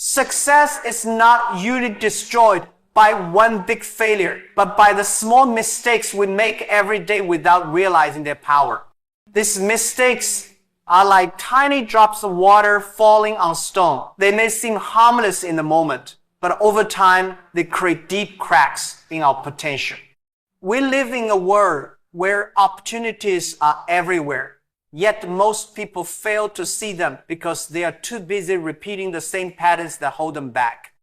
Success is not usually destroyed by one big failure, but by the small mistakes we make every day without realizing their power. These mistakes are like tiny drops of water falling on stone. They may seem harmless in the moment, but over time, they create deep cracks in our potential. We live in a world where opportunities are everywhere, yet most people fail to see them because they are too busy repeating the same patterns that hold them back.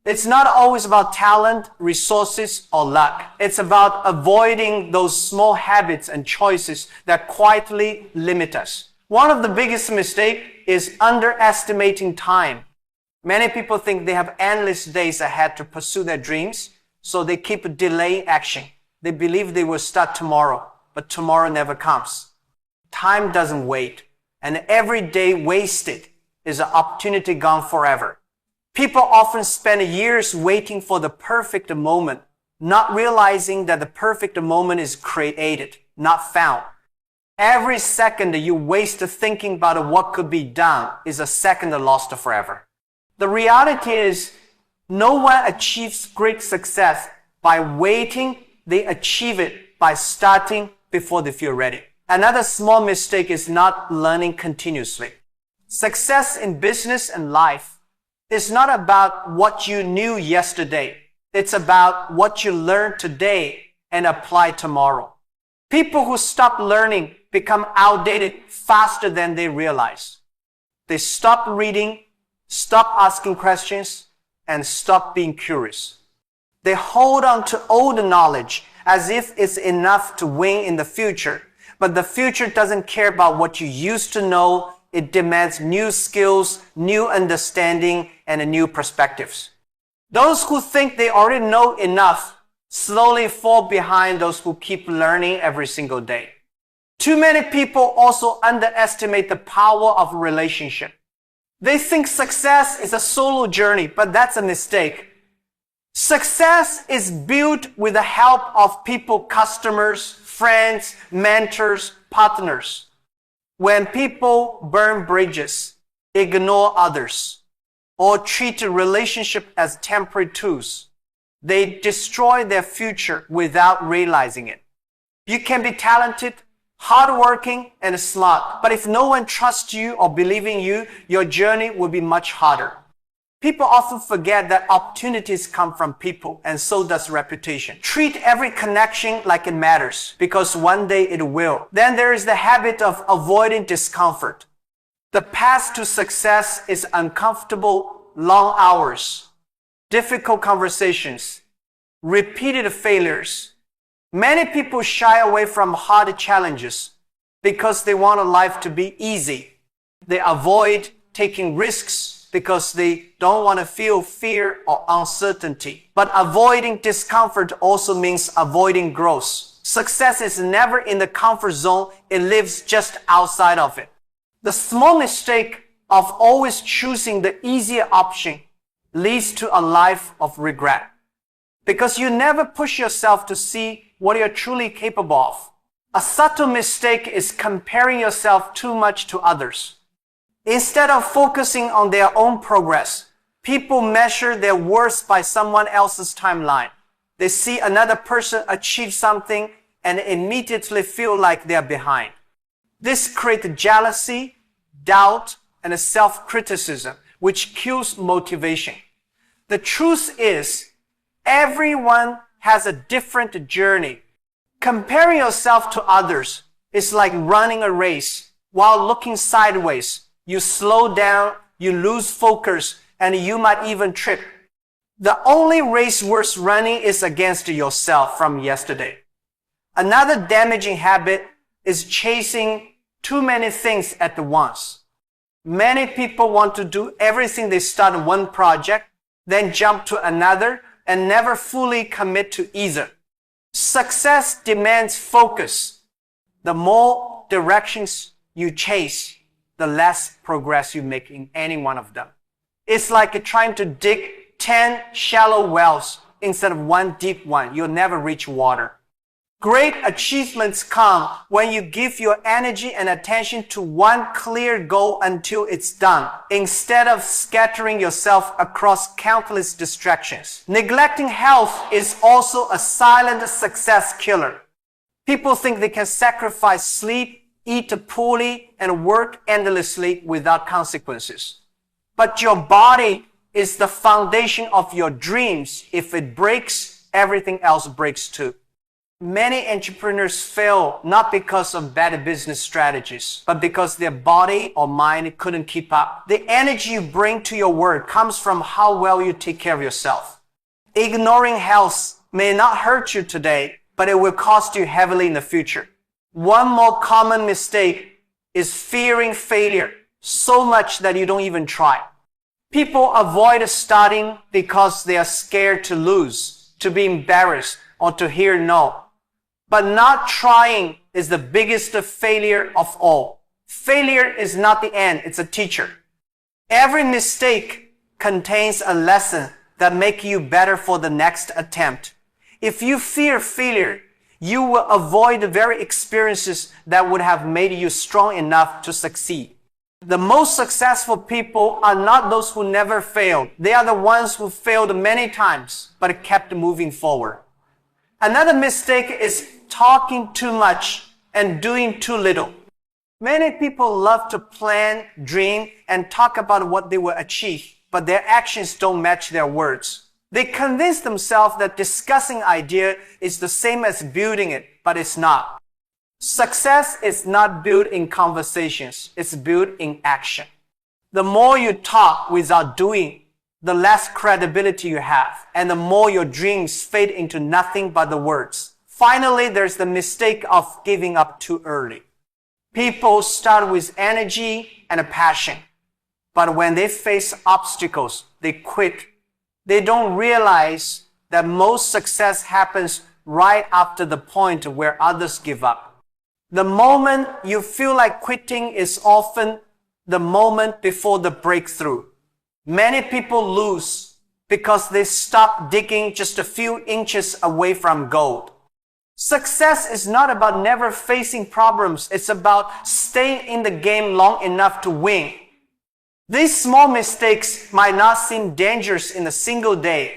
It's not always about talent, resources, or luck. It's about avoiding those small habits and choices that quietly limit us. One of the biggest mistakes is underestimating time. Many people think they have endless days ahead to pursue their dreams, so they keep delaying action. They believe they will start tomorrow, but tomorrow never comes. Time doesn't wait, and every day wasted is an opportunity gone forever. People often spend years waiting for the perfect moment, not realizing that the perfect moment is created, not found. Every second you waste thinking about what could be done is a second lost forever. The reality is, no one achieves great success by waiting. They achieve it by starting before they feel ready. Another small mistake is not learning continuously. Success in business and life is not about what you knew yesterday. It's about what you learn today and apply tomorrow. People who stop learning become outdated faster than they realize. They stop reading, stop asking questions, and stop being curious. They hold on to old knowledge as if it's enough to win in the future. But the future doesn't care about what you used to know. It demands new skills, new understanding, and new perspectives. Those who think they already know enough slowly fall behind those who keep learning every single day. Too many people also underestimate the power of relationship. They think success is a solo journey, but that's a mistake. Success is built with the help of people, customers, friends, mentors, partners. When people burn bridges, ignore others, or treat a relationship as temporary tools, they destroy their future without realizing it. You can be talented, hardworking, and smart, but if no one trusts you or believes in you, your journey will be much harder. People often forget that opportunities come from people, and so does reputation. Treat every connection like it matters, because one day it will. Then there is the habit of avoiding discomfort. The path to success is uncomfortable, long hours, difficult conversations, repeated failures. Many people shy away from hard challenges because they want a life to be easy. They avoid taking risks because they don't want to feel fear or uncertainty. But avoiding discomfort also means avoiding growth. Success is never in the comfort zone. It lives just outside of it. The small mistake of always choosing the easier option leads to a life of regret, because you never push yourself to see what you're truly capable of. A subtle mistake is comparing yourself too much to others. Instead of focusing on their own progress, people measure their worth by someone else's timeline. They see another person achieve something and immediately feel like they're behind. This creates jealousy, doubt, and self-criticism, which kills motivation. The truth is, everyone has a different journey. Comparing yourself to others is like running a race. While looking sideways, you slow down, you lose focus, and you might even trip. The only race worth running is against yourself from yesterday. Another damaging habit is chasing too many things at once. Many people want to do everything. They start one project, then jump to another, and never fully commit to either. Success demands focus. The more directions you chase, the less progress you make in any one of them. It's like trying to dig 10 shallow wells instead of one deep one. You'll never reach water. Great achievements come when you give your energy and attention to one clear goal until it's done, instead of scattering yourself across countless distractions. Neglecting health is also a silent success killer. People think they can sacrifice sleep, eat poorly, and work endlessly without consequences. But your body is the foundation of your dreams. If it breaks, everything else breaks too. Many entrepreneurs fail not because of bad business strategies, but because their body or mind couldn't keep up. The energy you bring to your work comes from how well you take care of yourself. Ignoring health may not hurt you today, but it will cost you heavily in the future. One more common mistake is fearing failure so much that you don't even try. People avoid starting because they are scared to lose, to be embarrassed, or to hear no. But not trying is the biggest failure of all. Failure is not the end, it's a teacher. Every mistake contains a lesson that makes you better for the next attempt. If you fear failure, you will avoid the very experiences that would have made you strong enough to succeed. The most successful people are not those who never failed. They are the ones who failed many times, but kept moving forward. Another mistake is talking too much and doing too little. Many people love to plan, dream, and talk about what they will achieve, but their actions don't match their words. They convince themselves that discussing idea is the same as building it, but it's not. Success is not built in conversations, it's built in action. The more you talk without doing, the less credibility you have, and the more your dreams fade into nothing but the words. Finally, there's the mistake of giving up too early. People start with energy and a passion, but when they face obstacles, they quit. They don't realize that most success happens right after the point where others give up. The moment you feel like quitting is often the moment before the breakthrough. Many people lose because they stop digging just a few inches away from gold. Success is not about never facing problems. It's about staying in the game long enough to win. These small mistakes might not seem dangerous in a single day,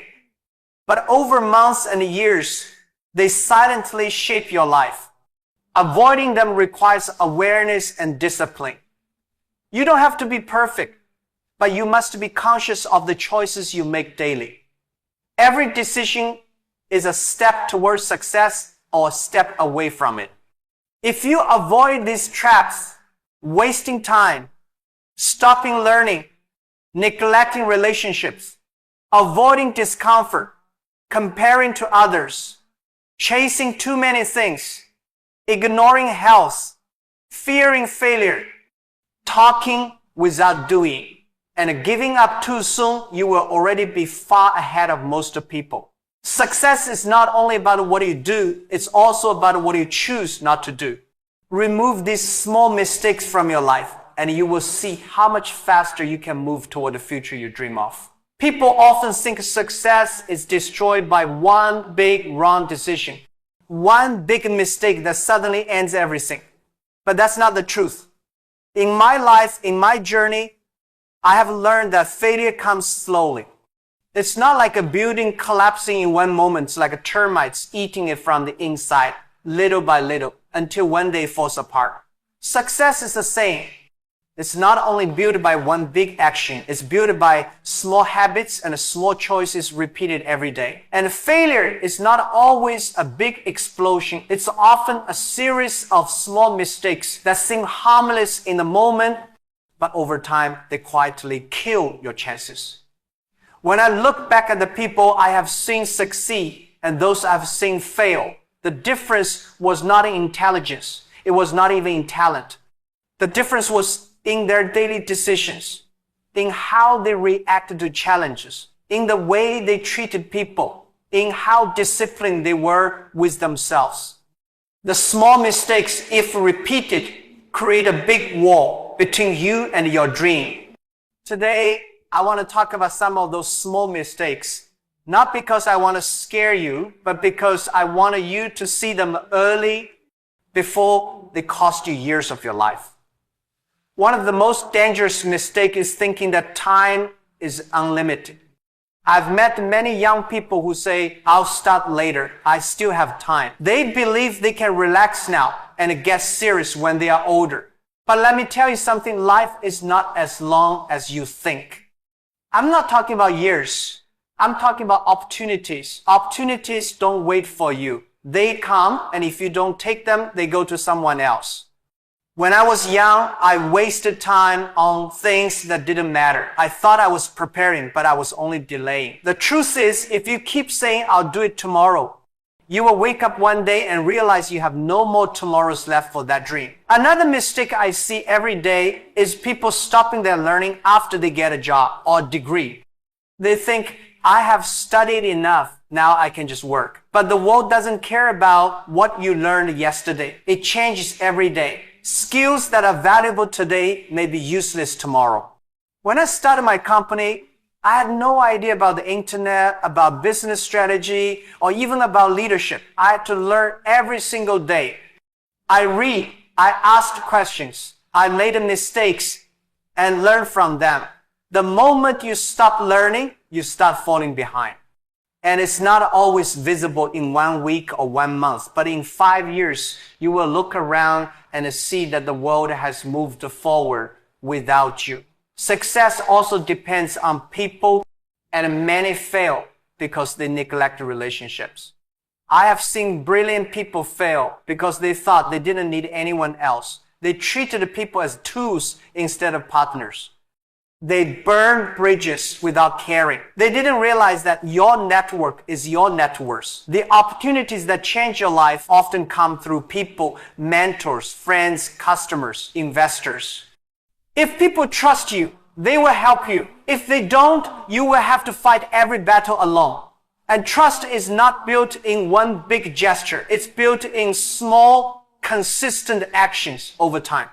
but over months and years, they silently shape your life. Avoiding them requires awareness and discipline. You don't have to be perfect, but you must be conscious of the choices you make daily. Every decision is a step towards success or a step away from it. If you avoid these traps, wasting time, stopping learning, neglecting relationships, avoiding discomfort, comparing to others, chasing too many things, ignoring health, fearing failure, talking without doing, and giving up too soon, you will already be far ahead of most people. Success is not only about what you do, it's also about what you choose not to do. Remove these small mistakes from your life, and you will see how much faster you can move toward the future you dream of. People often think success is destroyed by one big wrong decision, one big mistake that suddenly ends everything. But that's not the truth. In my life, in my journey, I have learned that failure comes slowly. It's not like a building collapsing in one moment, it's like termites eating it from the inside, little by little, until one day it falls apart. Success is the same. It's not only built by one big action, it's built by small habits and small choices repeated every day. And failure is not always a big explosion. It's often a series of small mistakes that seem harmless in the moment, but over time, they quietly kill your chances. When I look back at the people I have seen succeed and those I've seen fail, the difference was not in intelligence. It was not even in talent. The difference was in their daily decisions, in how they reacted to challenges, in the way they treated people, in how disciplined they were with themselves. The small mistakes, if repeated, create a big wall between you and your dream. Today, I want to talk about some of those small mistakes Not because I want to scare you, but because I want you to see them early before they cost you years of your life. One of the most dangerous mistakes is thinking that time is unlimited. I've met many young people who say, I'll start later. I still have time. They believe they can relax now and get serious when they are older. But let me tell you something, life is not as long as you think. I'm not talking about years. I'm talking about opportunities. Opportunities don't wait for you. They come, and if you don't take them, they go to someone else. When I was young, I wasted time on things that didn't matter. I thought I was preparing, but I was only delaying. The truth is, if you keep saying, I'll do it tomorrow, you will wake up one day and realize you have no more tomorrows left for that dream. Another mistake I see every day is people stopping their learning after they get a job or degree. They think, I have studied enough, now I can just work. But the world doesn't care about what you learned yesterday. It changes every day. Skills that are valuable today may be useless tomorrow. When I started my company, I had no idea about the internet, about business strategy, or even about leadership. I had to learn every single day. I read, I asked questions, I made mistakes and learned from them. The moment you stop learning, you start falling behind. And it's not always visible in 1 week or 1 month, but in 5 years, you will look around and see that the world has moved forward without you. Success also depends on people, and many fail because they neglect relationships. I have seen brilliant people fail because they thought they didn't need anyone else. They treated people as tools instead of partners. They burned bridges without caring. They didn't realize that your network is your net worth. The opportunities that change your life often come through people, mentors, friends, customers, investors. If people trust you, they will help you. If they don't, you will have to fight every battle alone. And trust is not built in one big gesture. It's built in small, consistent actions over time.